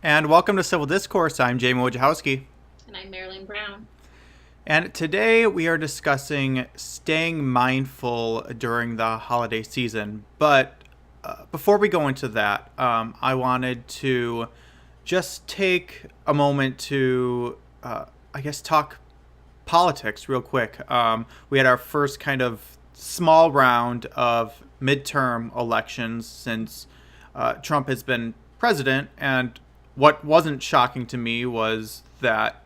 And welcome to Civil Discourse. I'm Jayme. And I'm Marilyn Brown. And today we are discussing staying mindful during the holiday season. But before we go into that, I wanted to just take a moment to, talk politics real quick. We had our first kind of small round of midterm elections since Trump has been president. And what wasn't shocking to me was that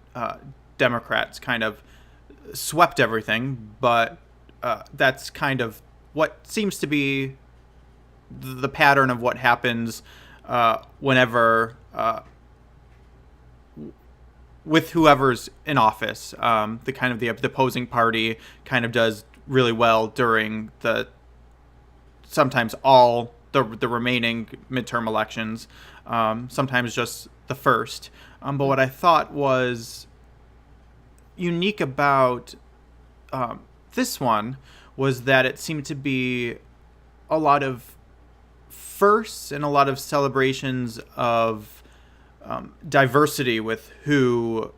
Democrats kind of swept everything, but that's kind of what seems to be the pattern of what happens whenever with whoever's in office. The opposing party kind of does really well during the sometimes all the remaining midterm elections, sometimes just the first. But what I thought was unique about this one was that it seemed to be a lot of firsts and a lot of celebrations of diversity with who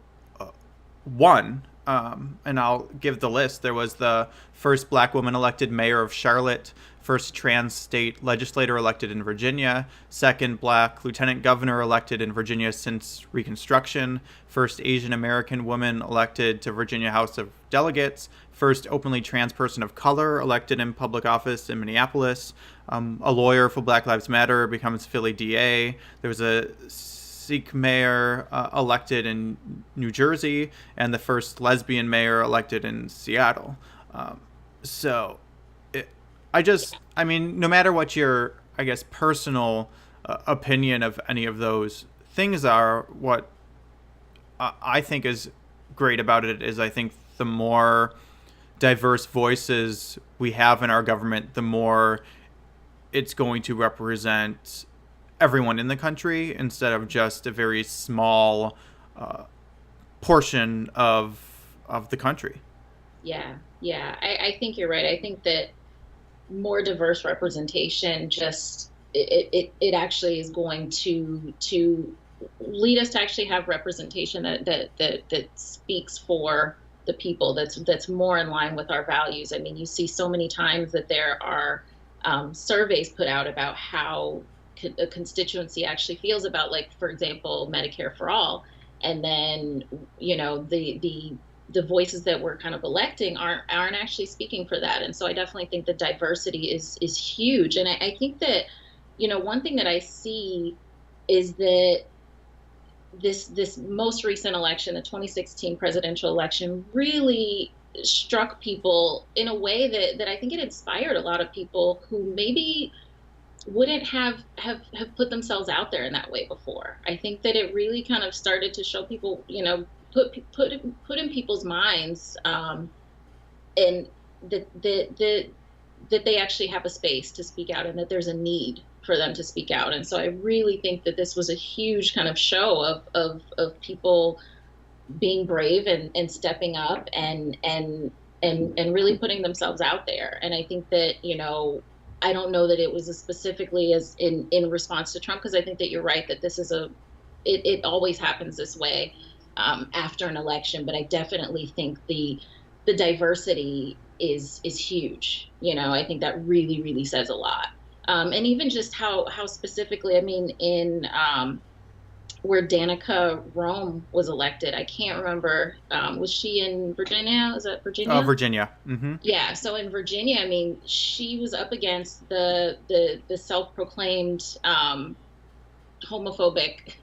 won. And I'll give the list. There was the first black woman elected mayor of Charlotte, first trans state legislator elected in Virginia, second black lieutenant governor elected in Virginia since Reconstruction, first Asian American woman elected to Virginia House of Delegates, first openly trans person of color elected in public office in Minneapolis, a lawyer for Black Lives Matter becomes Philly DA. There was a Sikh mayor elected in New Jersey, and the first lesbian mayor elected in Seattle. So, no matter what your, personal opinion of any of those things are, what I think is great about it is I think the more diverse voices we have in our government, the more it's going to represent everyone in the country instead of just a very small portion of the country. Yeah. I think you're right. I think that more diverse representation just it actually is going to lead us to actually have representation that speaks for the people, that's more in line with our values. I mean, you see so many times that there are surveys put out about how a constituency actually feels about, like, for example, Medicare for all, and then the voices that we're kind of electing aren't actually speaking for that. And so I definitely think the diversity is huge. And I think that one thing that I see is that this most recent election, the 2016 presidential election, really struck people in a way that I think it inspired a lot of people who maybe wouldn't have put themselves out there in that way before. I think that it really kind of started to show people, put in people's minds, and that they actually have a space to speak out, and that there's a need for them to speak out. And so I really think that this was a huge kind of show of people being brave and stepping up and really putting themselves out there. And I think that, I don't know that it was as specifically as in response to Trump, because I think that you're right that this is it always happens this way after an election. But I definitely think the diversity is huge. I think that really, really says a lot. And even just how specifically, I mean, in where Danica Rome was elected, I can't remember. Was she in Virginia? Is that Virginia? Virginia. Mm-hmm. Yeah. So in Virginia, I mean, she was up against the self-proclaimed homophobic,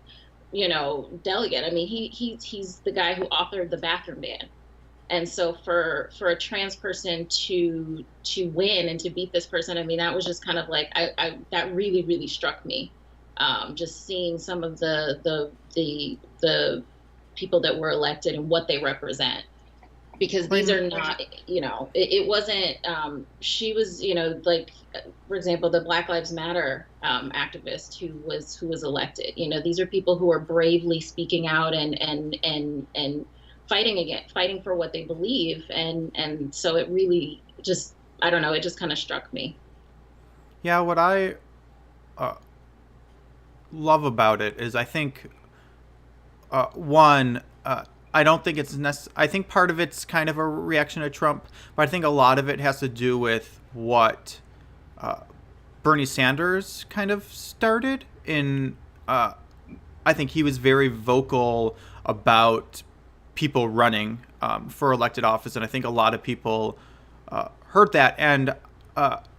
delegate. I mean, he's the guy who authored the bathroom ban. And so for a trans person to win and to beat this person, I mean, that was just kind of like, that really, really struck me. Just seeing some of the people that were elected and what they represent, because these are not, it wasn't, she was, like, for example, the Black Lives Matter activist who was elected. These are people who are bravely speaking out and fighting for what they believe. And so it really just, I don't know, it just kind of struck me. Yeah, what I love about it is I think One, I don't think it's I think part of it's kind of a reaction to Trump, but I think a lot of it has to do with what Bernie Sanders kind of started in. I think he was very vocal about people running for elected office, and I think a lot of people heard that. And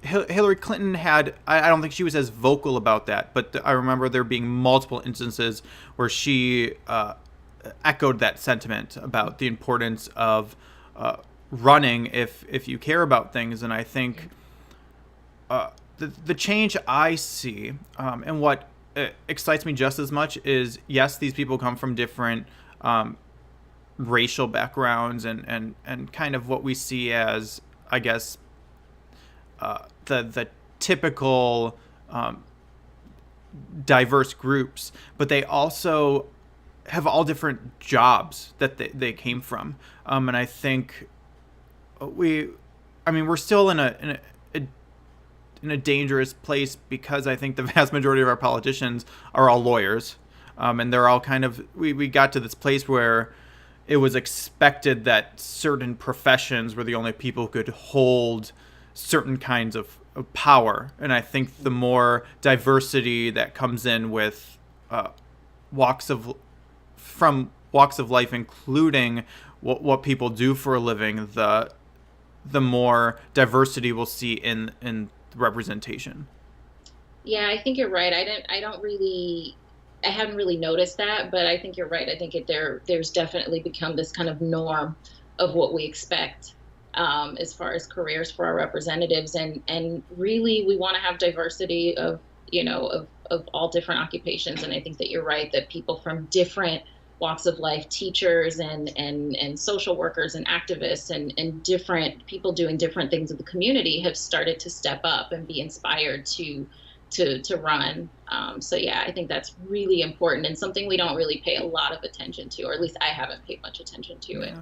Hillary Clinton had, I don't think she was as vocal about that, but I remember there being multiple instances where she echoed that sentiment about the importance of running if you care about things. And I think the change I see and what excites me just as much is, yes, these people come from different racial backgrounds and kind of what we see as, I guess, the typical diverse groups, but they also have all different jobs that they came from. And I think we're still in a dangerous place because I think the vast majority of our politicians are all lawyers. And they're all kind of, we got to this place where it was expected that certain professions were the only people who could hold certain kinds of power. And I think the more diversity that comes in with walks of life, including what people do for a living, the more diversity we'll see in representation. Yeah, I think you're right. I haven't really noticed that, but I think you're right. I think there's definitely become this kind of norm of what we expect as far as careers for our representatives, and really we want to have diversity of all different occupations. And I think that you're right that people from different walks of life, teachers and social workers and activists and different people doing different things in the community have started to step up and be inspired to run. So yeah, I think that's really important and something we don't really pay a lot of attention to, or at least I haven't paid much attention to it.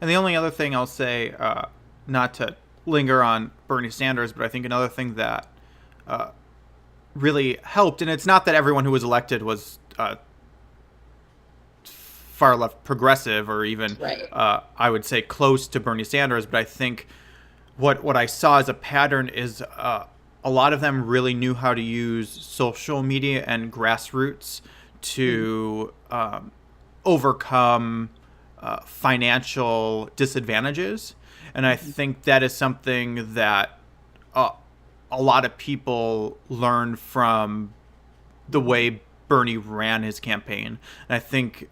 And the only other thing I'll say, not to linger on Bernie Sanders, but I think another thing that really helped, and it's not that everyone who was elected was far left progressive or even, right. I would say, close to Bernie Sanders, but I think what I saw as a pattern is a lot of them really knew how to use social media and grassroots to overcome financial disadvantages. And I think that is something that a lot of people learned from the way Bernie ran his campaign. And I think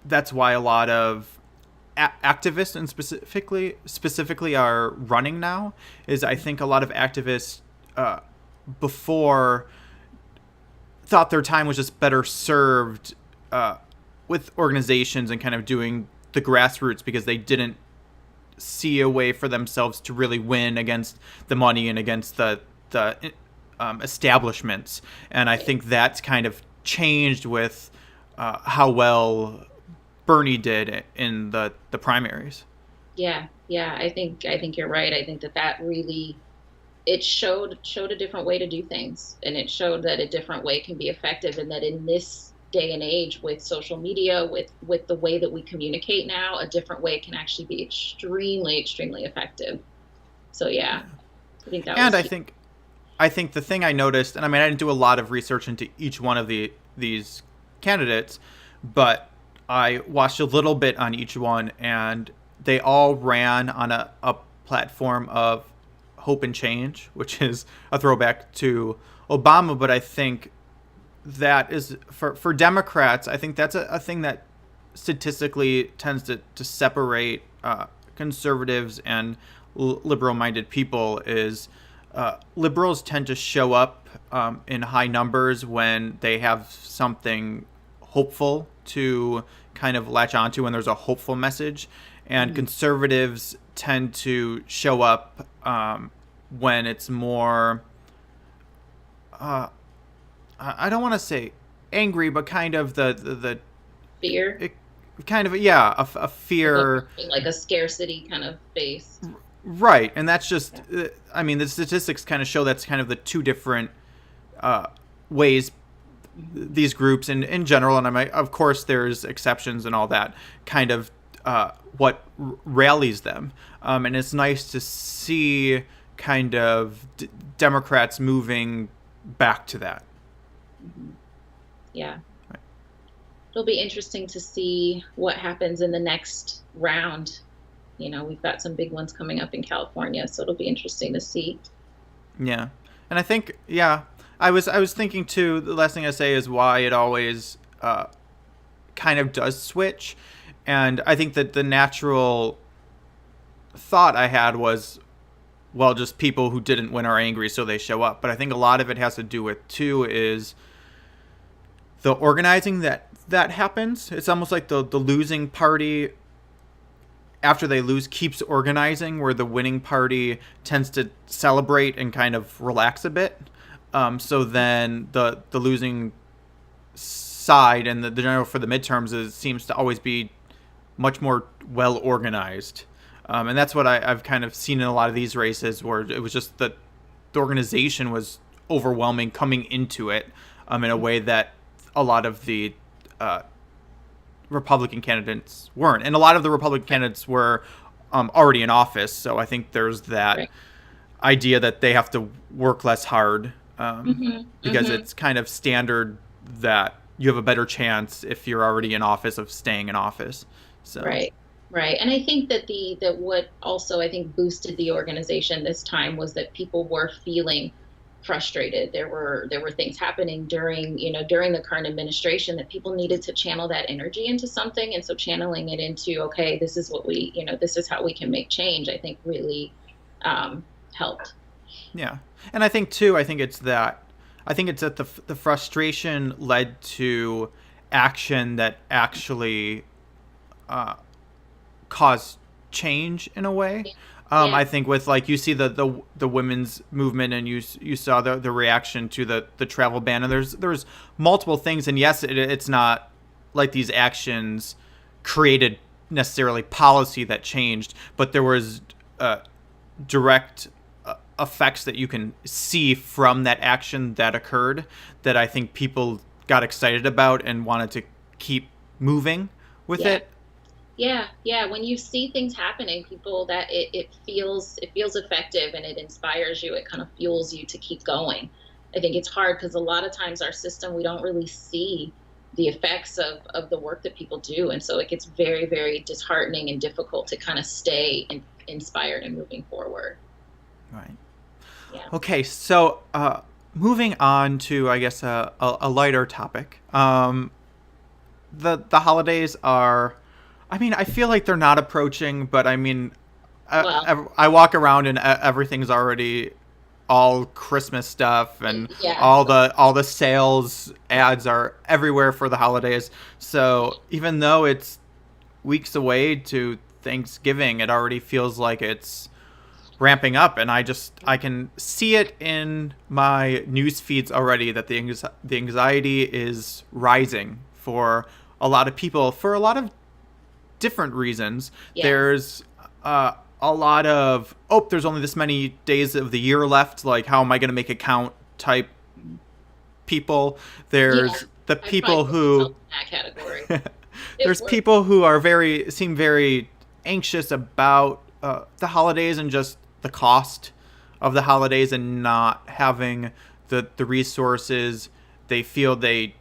that's why a lot of activists and specifically are running now, is I think a lot of activists before thought their time was just better served with organizations and kind of doing the grassroots because they didn't see a way for themselves to really win against the money and against the establishments. And I think that's kind of changed with how well Bernie did in the primaries. Yeah, I think you're right. I think that really, it showed a different way to do things, and it showed that a different way can be effective, and that in this day and age with social media, with the way that we communicate now, a different way can actually be extremely effective. So yeah, I think that. And I think the thing I noticed, and I mean I didn't do a lot of research into each one of these candidates, but I watched a little bit on each one, and they all ran on a platform of hope and change, which is a throwback to Obama. But I think that is, for Democrats, I think that's a thing that statistically tends to separate conservatives and liberal-minded people, is liberals tend to show up in high numbers when they have something hopeful to kind of latch onto when there's a hopeful message, and conservatives tend to show up when it's more I don't want to say angry, but kind of the fear, kind of a fear, like a scarcity kind of base, right? And that's just I mean the statistics kind of show that's kind of the two different ways these groups in general, and of course there's exceptions and all that, kind of what rallies them. And it's nice to see kind of Democrats moving back to that. Mm-hmm. Yeah. It'll be interesting to see what happens in the next round. We've got some big ones coming up in California, so it'll be interesting to see. Yeah. And I think, yeah, I was thinking too, the last thing I say is why it always kind of does switch. And I think that the natural thought I had was, well, just people who didn't win are angry, so they show up. But I think a lot of it has to do with, too, is the organizing that happens. It's almost like the losing party, after they lose, keeps organizing, where the winning party tends to celebrate and kind of relax a bit. So then the losing side and the general for the midterms seems to always be much more well organized. And that's what I've kind of seen in a lot of these races, where it was just that the organization was overwhelming coming into it, in a way that a lot of the Republican candidates weren't. And a lot of the Republican candidates were already in office, so I think there's that idea that they have to work less hard, because it's kind of standard that you have a better chance if you're already in office of staying in office. So. Right. And I think that what also I think boosted the organization this time was that people were feeling frustrated. There were things happening during the current administration that people needed to channel that energy into something. And so channeling it into, okay, this is what this is how we can make change, I think really helped. Yeah. And I think too, it's that the frustration led to action that actually cause change in a way. I think with, like, you see the women's movement, and you saw the reaction to the travel ban, and there's multiple things. And yes, it's not like these actions created necessarily policy that changed, but there was direct effects that you can see from that action that occurred, that I think people got excited about and wanted to keep moving with it. Yeah. When you see things happening, people, that it feels effective, and it inspires you. It kind of fuels you to keep going. I think it's hard because a lot of times our system, we don't really see the effects of the work that people do. And so it gets very, very disheartening and difficult to kind of stay inspired and moving forward. Right. Yeah. Okay. So, moving on to, I guess, a lighter topic. The holidays are, I feel like they're not approaching, but I walk around and everything's already all Christmas stuff, and all the sales ads are everywhere for the holidays. So even though it's weeks away to Thanksgiving, it already feels like it's ramping up, and I can see it in my news feeds already that the anxiety is rising for a lot of people for a lot of different reasons. There's a lot of, there's only this many days of the year left, like, how am I going to make it count type people. There's the people who that category. There's people who are seem very anxious about the holidays and just the cost of the holidays, and not having the resources they feel they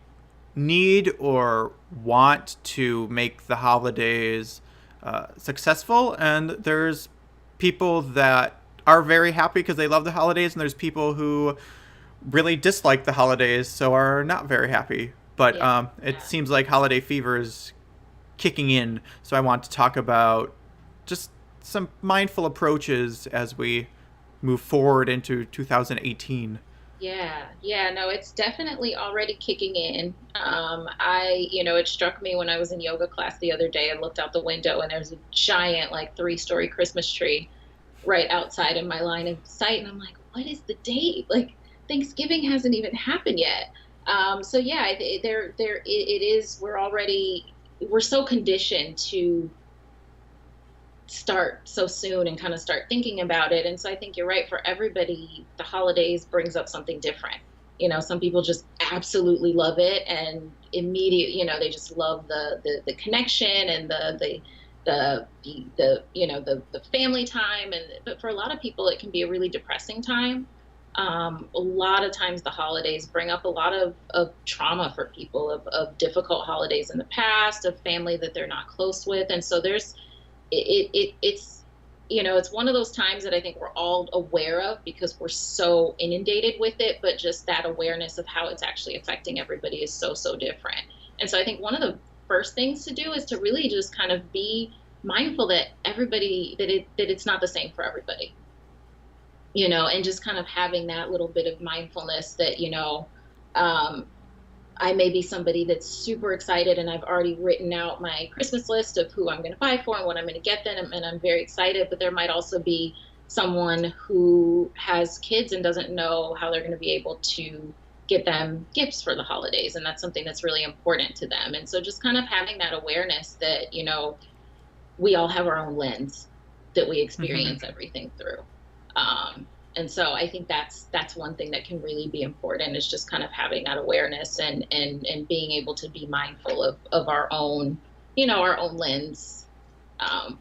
need or want to make the holidays successful. And there's people that are very happy because they love the holidays, and there's people who really dislike the holidays, so are not very happy. But it seems like holiday fever is kicking in, so I want to talk about just some mindful approaches as we move forward into 2018. No, it's definitely already kicking in. It struck me when I was in yoga class the other day. I looked out the window, and there's a giant, like, 3-story Christmas tree right outside in my line of sight. And I'm like, what is the date? Like, Thanksgiving hasn't even happened yet. It is, we're so conditioned to start so soon and kind of start thinking about it. And so I think you're right, for everybody, the holidays brings up something different. Some people just absolutely love it and immediate, they just love the connection and the family time. But for a lot of people, it can be a really depressing time. A lot of times the holidays bring up a lot of trauma for people, of difficult holidays in the past, of family that they're not close with. And so it's one of those times that I think we're all aware of because we're so inundated with it, but just that awareness of how it's actually affecting everybody is so, so different. And so I think one of the first things to do is to really just kind of be mindful that it's not the same for everybody, and just kind of having that little bit of mindfulness that, um, I may be somebody that's super excited and I've already written out my Christmas list of who I'm going to buy for and what I'm going to get them, and I'm very excited. But there might also be someone who has kids and doesn't know how they're going to be able to get them gifts for the holidays, and that's something that's really important to them. And so just kind of having that awareness that, we all have our own lens that we experience everything through. And so I think that's one thing that can really be important, is just kind of having that awareness and being able to be mindful of our own, our own lens,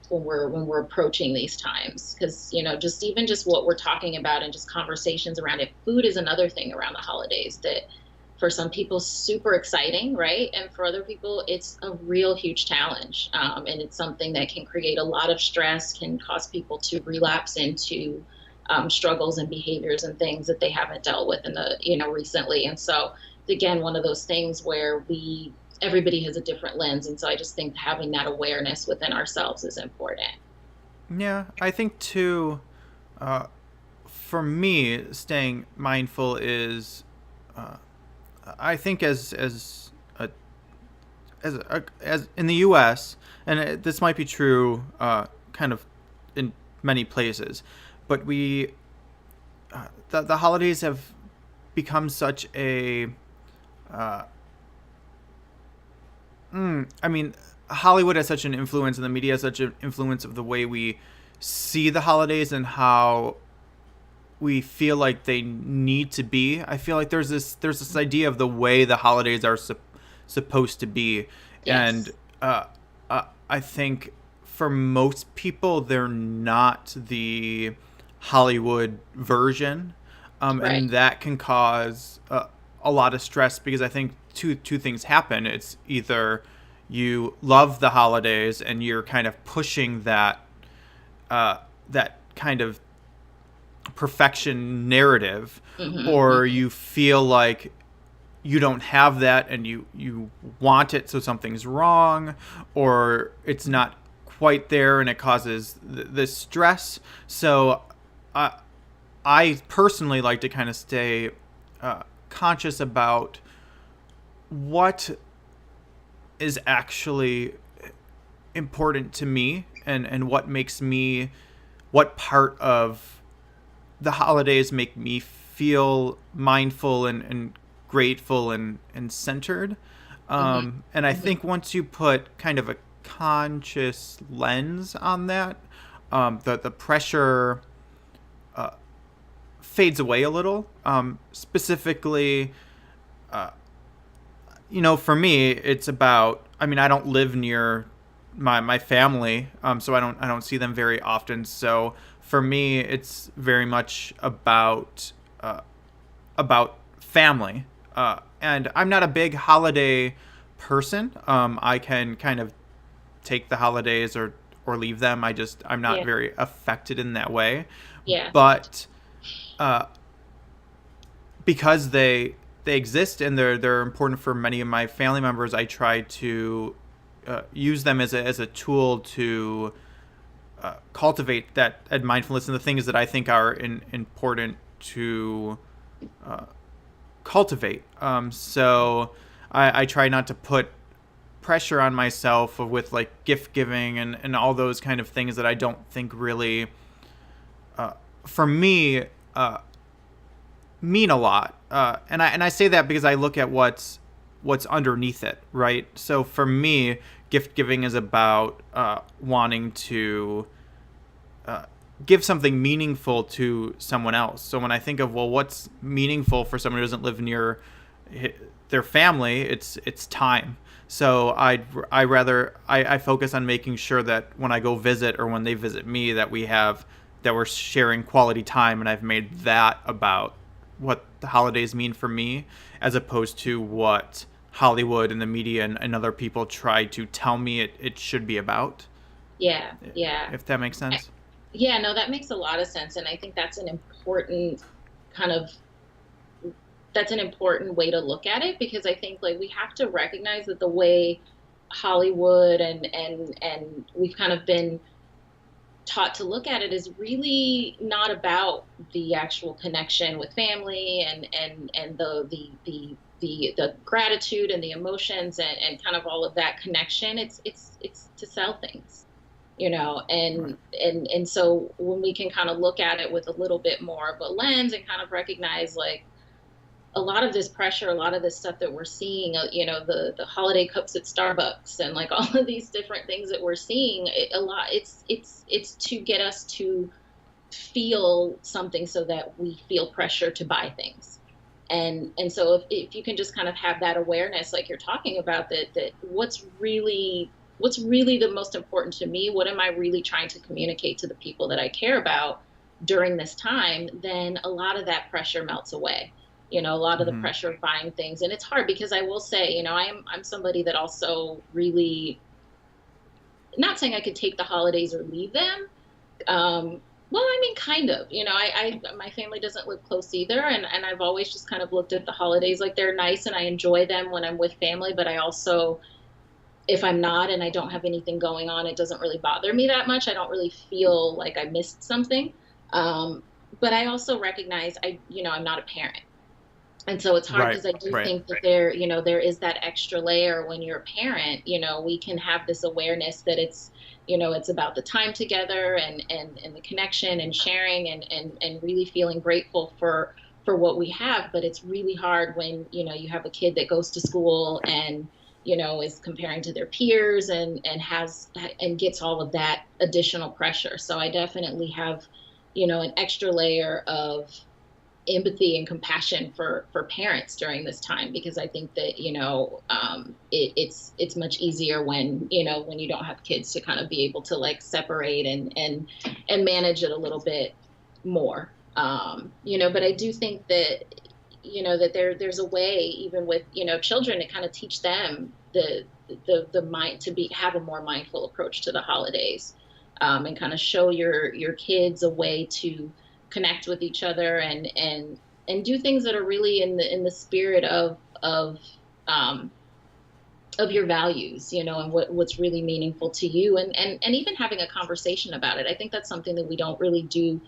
when we're approaching these times. Because, just what we're talking about and just conversations around it. Food is another thing around the holidays that for some people super exciting, right? And for other people, it's a real huge challenge. And it's something that can create a lot of stress, can cause people to relapse into struggles and behaviors and things that they haven't dealt with recently. And so again, one of those things where everybody has a different lens. And so I just think having that awareness within ourselves is important. Yeah, I think too, for me, staying mindful is, I think as in the U.S., and this might be true, kind of in many places, but the holidays have become such a, Hollywood has such an influence, and the media has such an influence of the way we see the holidays and how we feel like they need to be. I feel like there's this idea of the way the holidays are supposed to be, Yes. and I think for most people they're not the Hollywood version, Right. and that can cause a lot of stress, because I think two things happen. It's either you love the holidays and you're kind of pushing that kind of perfection narrative, or Hmm. you feel like you don't have that and you want it, so something's wrong, or it's not quite there and it causes this stress. So I personally like to kind of stay conscious about what is actually important to me, and what part of the holidays make me feel mindful and grateful and centered. Hmm. And I think once you put kind of a conscious lens on that, the pressure fades away a little. Specifically, for me, it's about. I mean, I don't live near my family, so I don't see them very often. So for me, it's very much about family. And I'm not a big holiday person. I can kind of take the holidays or leave them. I'm not Yeah. very affected in that way. Yeah. But uh, because they exist and they're important for many of my family members, I try to use them as a tool to cultivate that mindfulness and the things that I think are important to cultivate. So I try not to put pressure on myself with like gift giving and all those kind of things that I don't think really, for me, mean a lot. And I say that because I look at what's underneath it, right? So for me, gift giving is about wanting to give something meaningful to someone else. So when I think of, well, what's meaningful for someone who doesn't live near their family, it's time. So I focus on making sure that when I go visit or when they visit me, that we're sharing quality time, and I've made that about what the holidays mean for me, as opposed to what Hollywood and the media and other people try to tell me it should be about. Yeah, yeah. If that makes sense. Yeah, no, that makes a lot of sense. And I think that's an important kind of that's an important way to look at it, because I think like we have to recognize that the way Hollywood and we've kind of been taught to look at it is really not about the actual connection with family and the gratitude and the emotions and kind of all of that connection. It's to sell things, you know. Right. And so when we can kind of look at it with a little bit more of a lens and kind of recognize like a lot of this pressure, a lot of this stuff that we're seeing, you know, the holiday cups at Starbucks and like all of these different things that we're seeing, a lot, it's to get us to feel something so that we feel pressure to buy things. And so if you can just kind of have that awareness, like you're talking about, that what's really the most important to me, what am I really trying to communicate to the people that I care about during this time, then a lot of that pressure melts away. You know, a lot of the Mm-hmm. pressure of buying things. And it's hard because I will say, you know, I'm somebody that also really, not saying I could take the holidays or leave them. Well, I mean, kind of, you know, my family doesn't live close either. And I've always just kind of looked at the holidays like they're nice and I enjoy them when I'm with family. But I also, if I'm not and I don't have anything going on, it doesn't really bother me that much. I don't really feel like I missed something. Um, but I also recognize you know, I'm not a parent. And so it's hard Right. because I do Right. think that there, you know, there is that extra layer when you're a parent. You know, we can have this awareness that it's, you know, it's about the time together and the connection and sharing and really feeling grateful for what we have. But it's really hard when, you know, you have a kid that goes to school and, you know, is comparing to their peers and has and gets all of that additional pressure. So I definitely have, you know, an extra layer of empathy and compassion for parents during this time, because I think that, you know, it's much easier when, you know, when you don't have kids to kind of be able to like separate and manage it a little bit more. You know, but I do think that, you know, that there's a way even with, you know, children to kind of teach them the mind to be have a more mindful approach to the holidays, and kind of show your kids a way to connect with each other and do things that are really in the spirit um of your values, you know, and what's really meaningful to you, and even having a conversation about it. I think that's something that we don't really do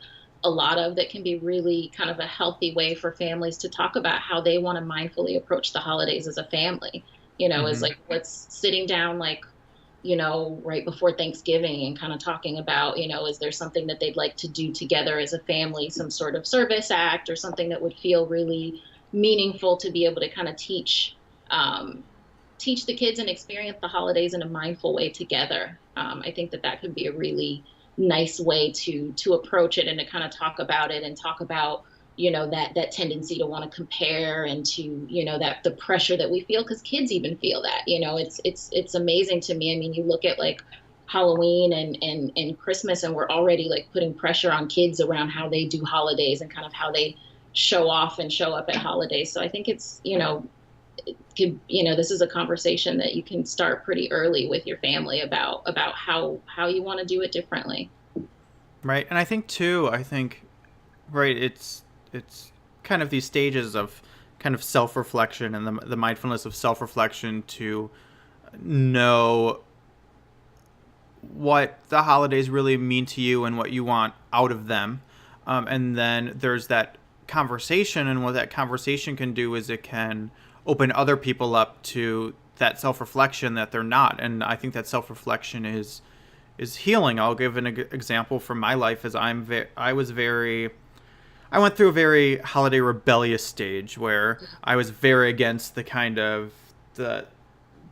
a lot of, that can be really kind of a healthy way for families to talk about how they want to mindfully approach the holidays as a family. You know, is Mm-hmm. like what's sitting down like, you know, right before Thanksgiving and kind of talking about, you know, is there something that they'd like to do together as a family, some sort of service act or something that would feel really meaningful to be able to kind of um, teach the kids and experience the holidays in a mindful way together. I think that that could be a really nice way to approach it and to kind of talk about it and talk about, you know, that tendency to want to compare and to, you know, that the pressure that we feel, because kids even feel that, you know. It's amazing to me. I mean, you look at like Halloween and Christmas, and we're already like putting pressure on kids around how they do holidays and kind of how they show off and show up at holidays. So I think it's, you know, you know, this is a conversation that you can start pretty early with your family about how you want to do it differently. Right. And I think too, right, it's kind of these stages of kind of self-reflection and the mindfulness of self-reflection to know what the holidays really mean to you and what you want out of them. And then there's that conversation, and what that conversation can do is it can open other people up to that self-reflection that they're not. And I think that self-reflection is healing. I'll give an example from my life. As I went through a very holiday rebellious stage where I was very against the kind of the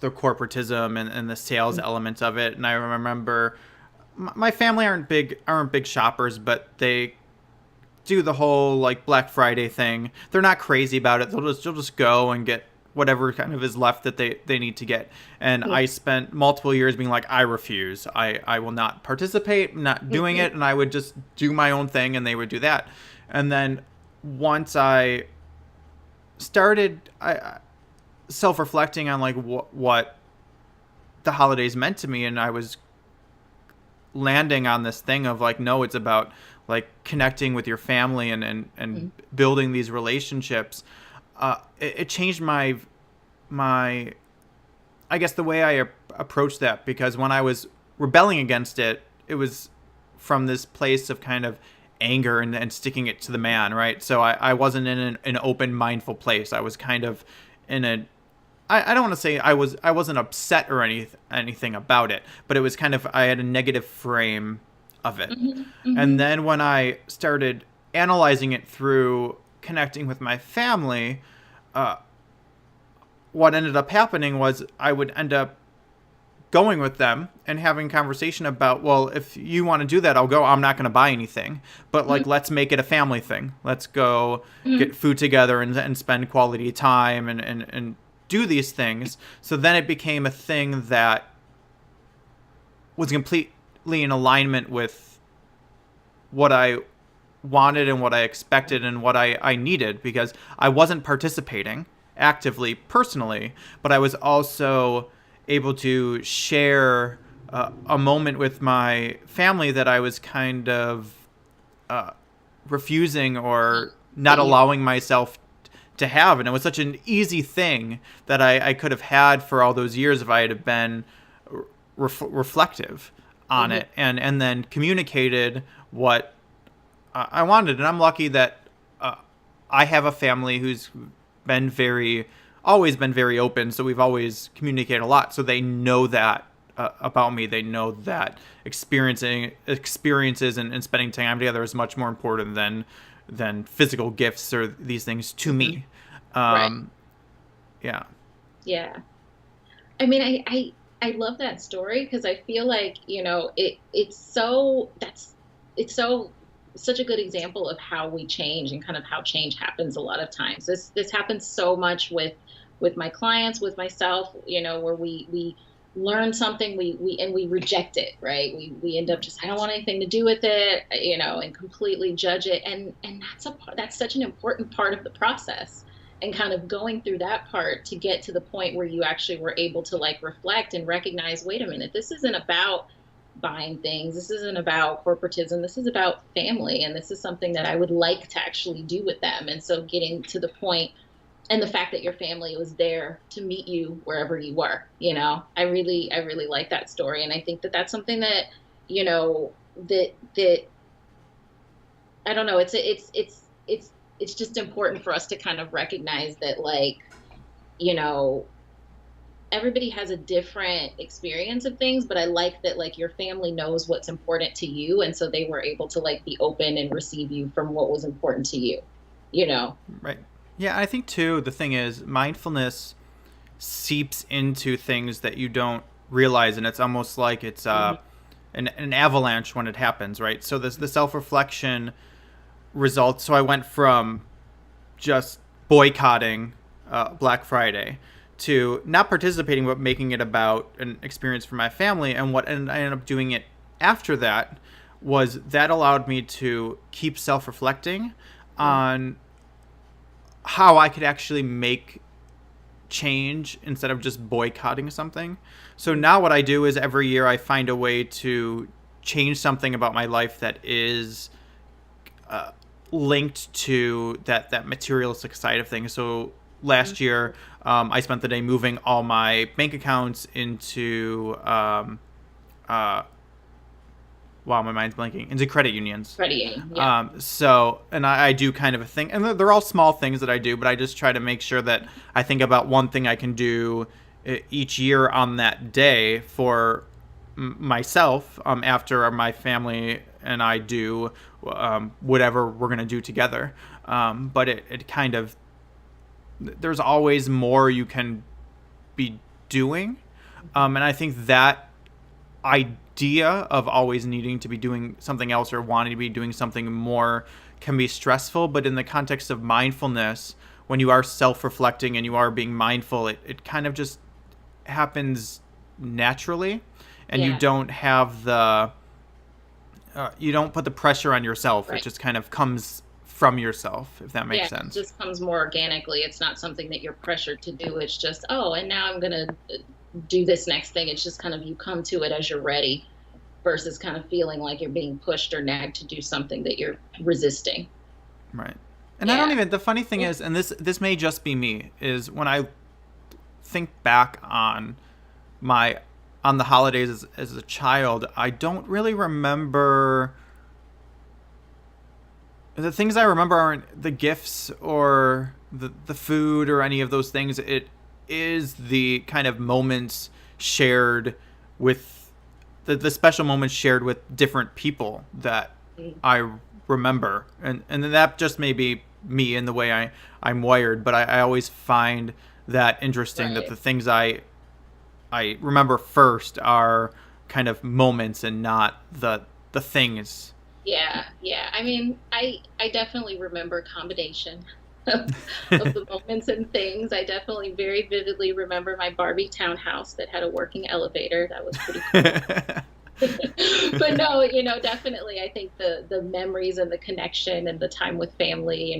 corporatism and the sales elements of it. And I remember my family aren't big shoppers, but they do the whole like Black Friday thing. They're not crazy about it. They'll just go and get whatever kind of is left that they need to get. And Yeah. I spent multiple years being like, I refuse. I will not participate. I'm not doing it. And I would just do my own thing, and they would do that. And then once I started self-reflecting on like what the holidays meant to me, and I was landing on this thing of like, no, it's about like connecting with your family and building these relationships. It changed my I guess the way I approached that, because when I was rebelling against it, it was from this place of kind of anger and sticking it to the man, right? So I wasn't in an open, mindful place. I was kind of in a I don't want to say I wasn't upset or anything about it, but it was kind of, I had a negative frame of it. And then when I started analyzing it through connecting with my family, what ended up happening was I would end up going with them and having conversation about, well, if you want to do that, I'll go. I'm not going to buy anything, but like, let's make it a family thing. Let's go get food together and spend quality time and do these things. So then it became a thing that was completely in alignment with what I wanted and what I expected and what I needed, because I wasn't participating actively personally, but I was also able to share a moment with my family that I was kind of refusing or not allowing myself to have. And it was such an easy thing that I could have had for all those years if I had been reflective on it and then communicated what I wanted. And I'm lucky that I have a family who's always been very open. So we've always communicated a lot. So they know that about me. They know that experiences and spending time together is much more important than physical gifts or these things to me. Right. Yeah. Yeah. I mean, I love that story because I feel like, it's such a good example of how we change and kind of how change happens a lot of times. This happens so much with my clients, with myself, where we learn something, we reject it, right? We end up just, I don't want anything to do with it, and completely judge it. And that's such an important part of the process, and kind of going through that part to get to the point where you actually were able to like reflect and recognize, wait a minute, this isn't about buying things. This isn't about corporatism. This is about family. And this is something that I would like to actually do with them. And so getting to the point, and the fact that your family was there to meet you wherever you were, I really like that story. And I think that that's something that, that I don't know, it's just important for us to kind of recognize that, like, everybody has a different experience of things, but I like that, like, your family knows what's important to you. And so they were able to like be open and receive you from what was important to you, Right. Yeah. I think too, the thing is mindfulness seeps into things that you don't realize. And it's almost like it's an avalanche when it happens. Right. So the self-reflection results. So I went from just boycotting Black Friday to not participating, but making it about an experience for my family. And I ended up doing it after that was that allowed me to keep self-reflecting on how I could actually make change instead of just boycotting something. So now what I do is every year I find a way to change something about my life that is linked to that materialistic side of things. So last year, I spent the day moving all my bank accounts into, wow, my mind's blanking, into credit unions. Credit union. Yeah. So, and I do kind of a thing, and they're all small things that I do, but I just try to make sure that I think about one thing I can do each year on that day for myself, after my family and I do whatever we're going to do together. But it kind of, there's always more you can be doing. And I think that idea of always needing to be doing something else or wanting to be doing something more can be stressful. But in the context of mindfulness, when you are self-reflecting and you are being mindful, it kind of just happens naturally, and you Yeah. don't have the you don't put the pressure on yourself. It Right. just kind of comes from yourself, if that Yeah, makes it sense. just comes more organically. It's not something that you're pressured to do. It's just, oh, and now I'm gonna do this next thing. It's just kind of you come to it as you're ready versus kind of feeling like you're being pushed or nagged to do something that you're resisting. Right. And I don't Yeah. even, the funny thing is, and this may just be me, is when I think back on my on the holidays as a child, I don't really remember. The things I remember aren't the gifts or the food or any of those things. It is the kind of moments shared with the special moments shared with different people that Mm. I remember. And that just may be me in the way I'm wired, but I always find that interesting that Right. the things I remember first are kind of moments and not the things. Yeah, yeah. I mean, I definitely remember a combination of the moments and things. I definitely very vividly remember my Barbie townhouse that had a working elevator. That was pretty cool. But no, definitely I think the memories and the connection and the time with family,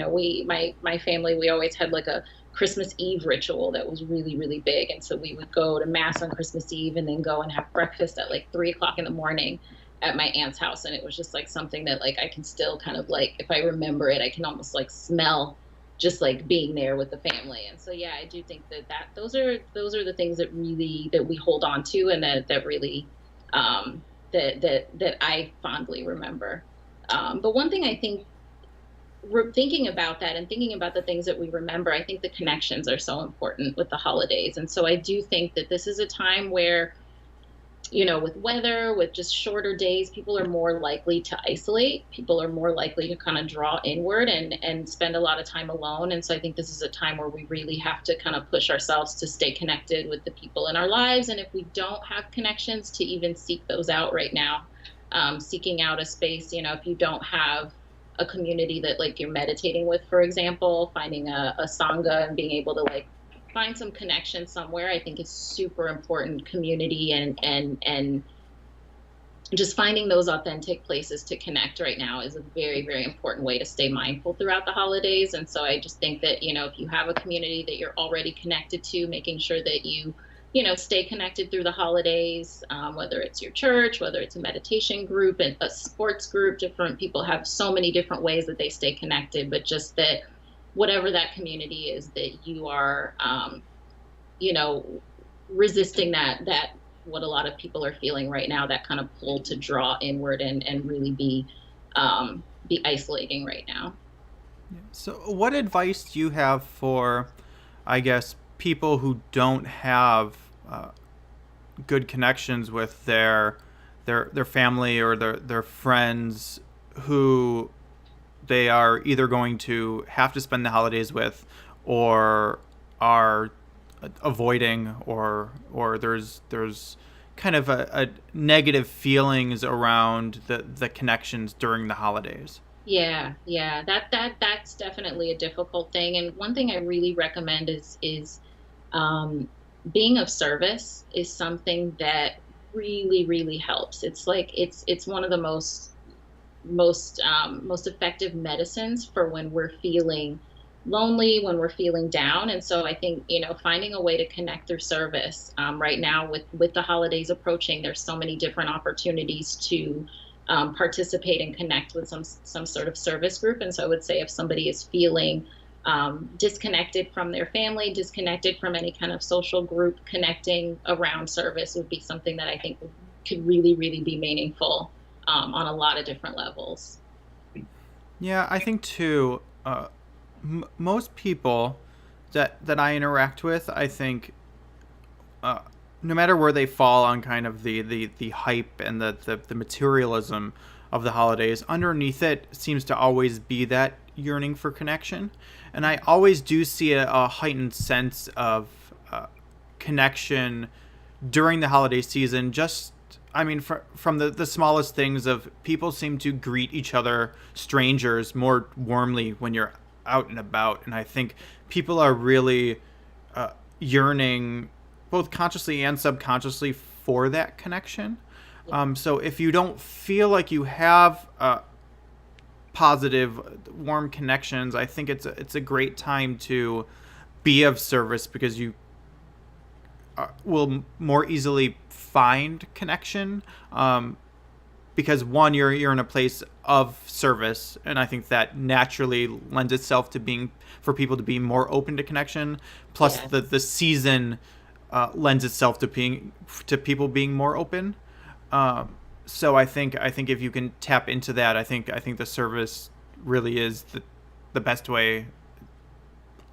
my family, we always had like a Christmas Eve ritual that was really, really big. And so we would go to mass on Christmas Eve and then go and have breakfast at like 3 o'clock in the morning at my aunt's house. And it was just like something that like I can still kind of like, if I remember it, I can almost like smell just like being there with the family. And so yeah, I do think that those are the things that we hold on to, and that really that I fondly remember. But one thing I think, thinking about that and thinking about the things that we remember, I think the connections are so important with the holidays. And so I do think that this is a time where, with weather, with just shorter days, people are more likely to isolate. People are more likely to kind of draw inward and spend a lot of time alone. And so I think this is a time where we really have to kind of push ourselves to stay connected with the people in our lives. And if we don't have connections, to even seek those out right now. Seeking out a space, if you don't have a community that like you're meditating with, for example, finding a sangha and being able to like find some connection somewhere, I think is super important. Community and just finding those authentic places to connect right now is a very, very important way to stay mindful throughout the holidays. And so I just think that, if you have a community that you're already connected to, making sure that you stay connected through the holidays, whether it's your church, whether it's a meditation group and a sports group. Different people have so many different ways that they stay connected, but just that whatever that community is, that you are, you know, resisting that what a lot of people are feeling right now, that kind of pull to draw inward and really be isolating right now. So, what advice do you have for, I guess, people who don't have good connections with their family or their friends who they are either going to have to spend the holidays with, or are avoiding, or there's kind of a negative feelings around the connections during the holidays? Yeah, yeah, that's definitely a difficult thing. And one thing I really recommend is um, being of service is something that really, really helps. It's like it's one of the most effective medicines for when we're feeling lonely, when we're feeling down. And so I think, finding a way to connect through service, right now with the holidays approaching, there's so many different opportunities to participate and connect with some sort of service group. And so I would say if somebody is feeling disconnected from their family, disconnected from any kind of social group, connecting around service would be something that I think could really, really be meaningful, on a lot of different levels. Yeah, I think too. Most people that I interact with, I think, uh, no matter where they fall on kind of the hype and the materialism of the holidays, underneath it seems to always be that yearning for connection. And I always do see a heightened sense of connection during the holiday season, just I mean, from the smallest things of people seem to greet each other, strangers, more warmly when you're out and about. And I think people are really yearning, both consciously and subconsciously, for that connection. Yeah. So if you don't feel like you have positive, warm connections, I think it's a great time to be of service because you will more easily find connection. Because one, you're in a place of service, and I think that naturally lends itself to being for people to be more open to connection. Plus, Yeah. the season lends itself to people being more open. So I think if you can tap into that, I think the service really is the best way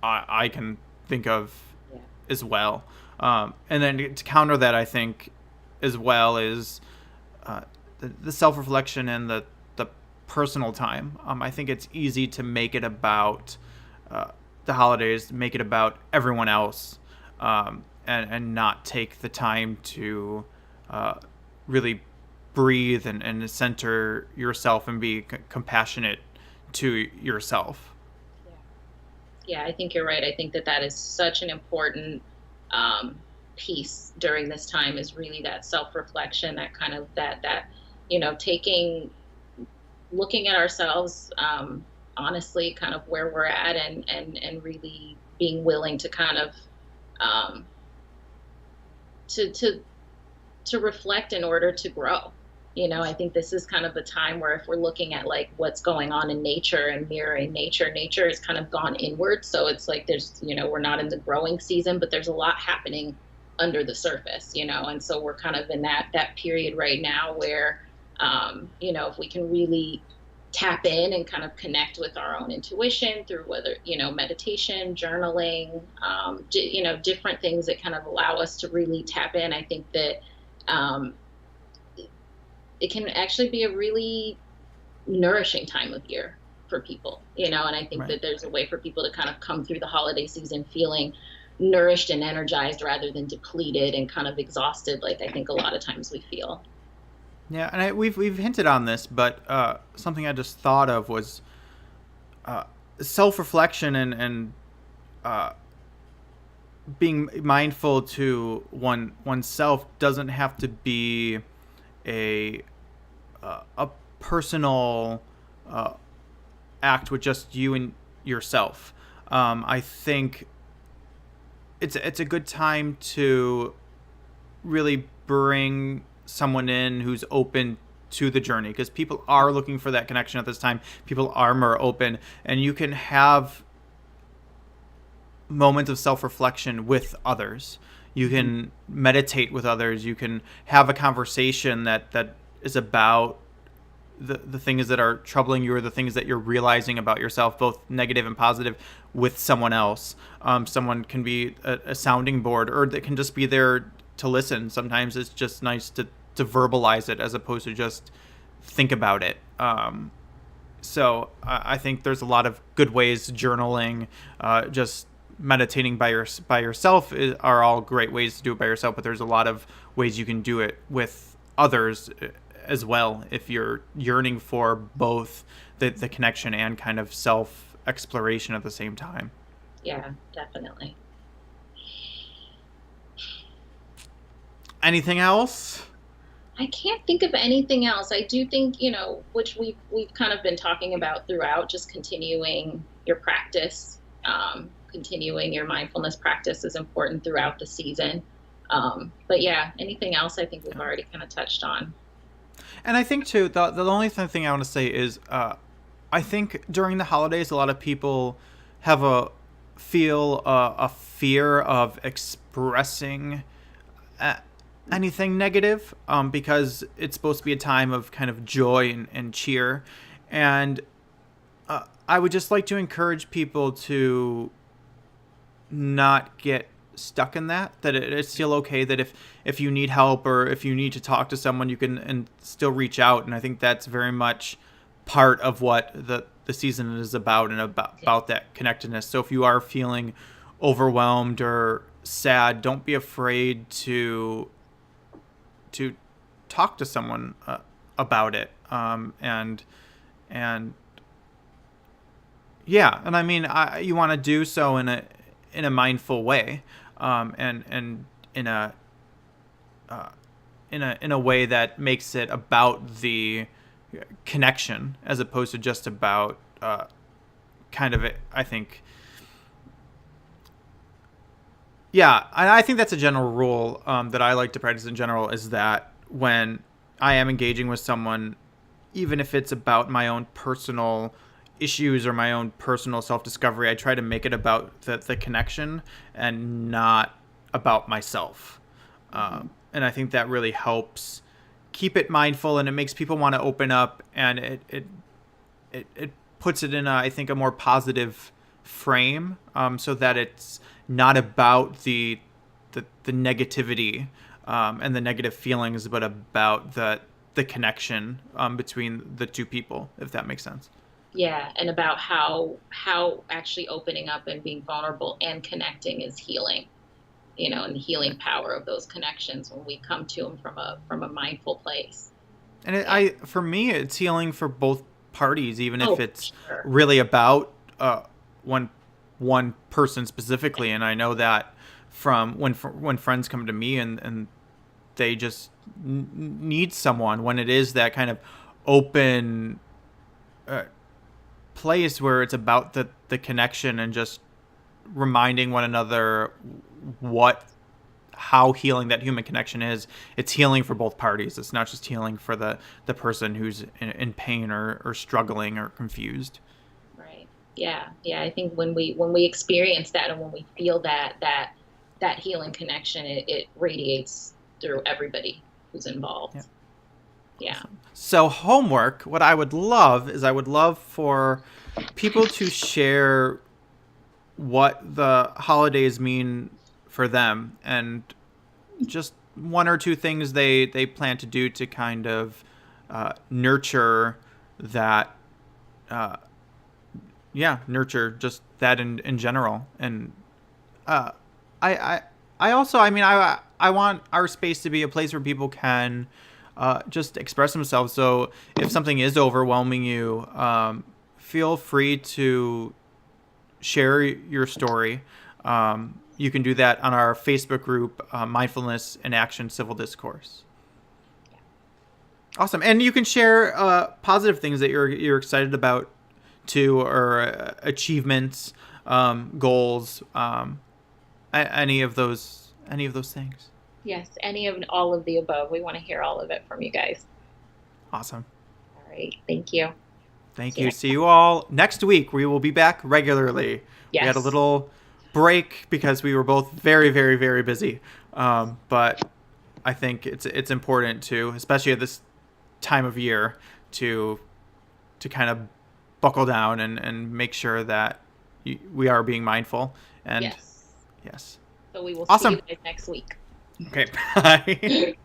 I can think of Yeah. as well. And then to counter that, I think as well is the self-reflection and the personal time. I think it's easy to make it about the holidays, make it about everyone else, and not take the time to really breathe and center yourself and be compassionate to yourself. Yeah. Yeah, I think you're right. I think that that is such an important um, piece during this time is really that self-reflection, that kind of that taking looking at ourselves honestly, kind of where we're at, and really being willing to kind of um, to to to reflect in order to grow. I think this is kind of the time where if we're looking at like what's going on in nature and mirroring nature, nature has kind of gone inward. So it's like we're not in the growing season, but there's a lot happening under the surface. And so we're kind of in that period right now where, if we can really tap in and kind of connect with our own intuition through whether, meditation, journaling, different things that kind of allow us to really tap in. I think that, um, it can actually be a really nourishing time of year for people. And I think Right. that there's a way for people to kind of come through the holiday season feeling nourished and energized rather than depleted and kind of exhausted, like I think a lot of times we feel. Yeah, and we've hinted on this, but something I just thought of was self-reflection and uh, being mindful to oneself doesn't have to be a a personal uh, act with just you and yourself. I think it's a good time to really bring someone in who's open to the journey because people are looking for that connection at this time. People are more open, and you can have moments of self-reflection with others. You Mhm. can meditate with others. You can have a conversation that is about the things that are troubling you or the things that you're realizing about yourself, both negative and positive, with someone else. Someone can be a sounding board, or they can just be there to listen. Sometimes it's just nice to verbalize it as opposed to just think about it. So I think there's a lot of good ways. Journaling, just meditating by yourself are all great ways to do it by yourself. But there's a lot of ways you can do it with others as well if you're yearning for both the connection and kind of self exploration at the same time. Yeah, definitely. Anything else? I can't think of anything else. I do think, which we've kind of been talking about throughout, just continuing your practice, continuing your mindfulness practice is important throughout the season. But yeah, anything else I think we've Yeah. already kind of touched on. And I think too the only thing I want to say is I think during the holidays a lot of people have a fear of expressing uh, anything negative because it's supposed to be a time of kind of joy and cheer. And I would just like to encourage people to not get stuck in that it's still okay that if you need help or if you need to talk to someone you can and still reach out. And I think that's very much part of what the season is about and about that connectedness. So if you are feeling overwhelmed or sad, don't be afraid to talk to someone about it. And yeah, and I mean, you want to do so in a mindful way, and in a in a way that makes it about the connection as opposed to just about kind of, I think. Yeah, and I think that's a general rule that I like to practice in general, is that when I am engaging with someone, even if it's about my own personal issues or my own personal self-discovery, I try to make it about the connection and not about myself. And I think that really helps keep it mindful, and it makes people want to open up, and it puts it in I think a more positive frame, so that it's not about the negativity and the negative feelings, but about the connection between the two people, if that makes sense. Yeah, and about how actually opening up and being vulnerable and connecting is healing, and the healing power of those connections when we come to them from a mindful place. And Yeah. for me, it's healing for both parties, even Oh, if for it's sure. really about one one person specifically. And I know that from when friends come to me, and they just need someone, when it is that kind of open uh, place where it's about the connection and just reminding one another what how healing that human connection is. It's healing for both parties. It's not just healing for the person who's in pain or struggling or confused. Right. Yeah. Yeah. I think when we experience that and when we feel that healing connection, it radiates through everybody who's Yeah. involved. Yeah. Awesome. So homework, what I would love is, I would love for people to share what the holidays mean for them, and just one or two things they plan to do to kind of nurture that. Uh, yeah, nurture just that in general. And uh, I, I I also, I mean, I want our space to be a place where people can just express themselves. So if something is overwhelming you, feel free to share your story. You can do that on our Facebook group, Mindfulness in Action Civil Discourse. Awesome. And you can share positive things that you're excited about too, or achievements, goals, any of those things. Yes. Any of all of the above. We want to hear all of it from you guys. Awesome. All right. Thank you. Thank See you you. next. See you all next week. We will be back regularly. We had a Yes. little break because we were both very, very, very busy. But I think it's important to, especially at this time of year, to kind of buckle down and make sure that we are being mindful. And Yes. yes. So we will see you Awesome. guys next week. Okay. Bye.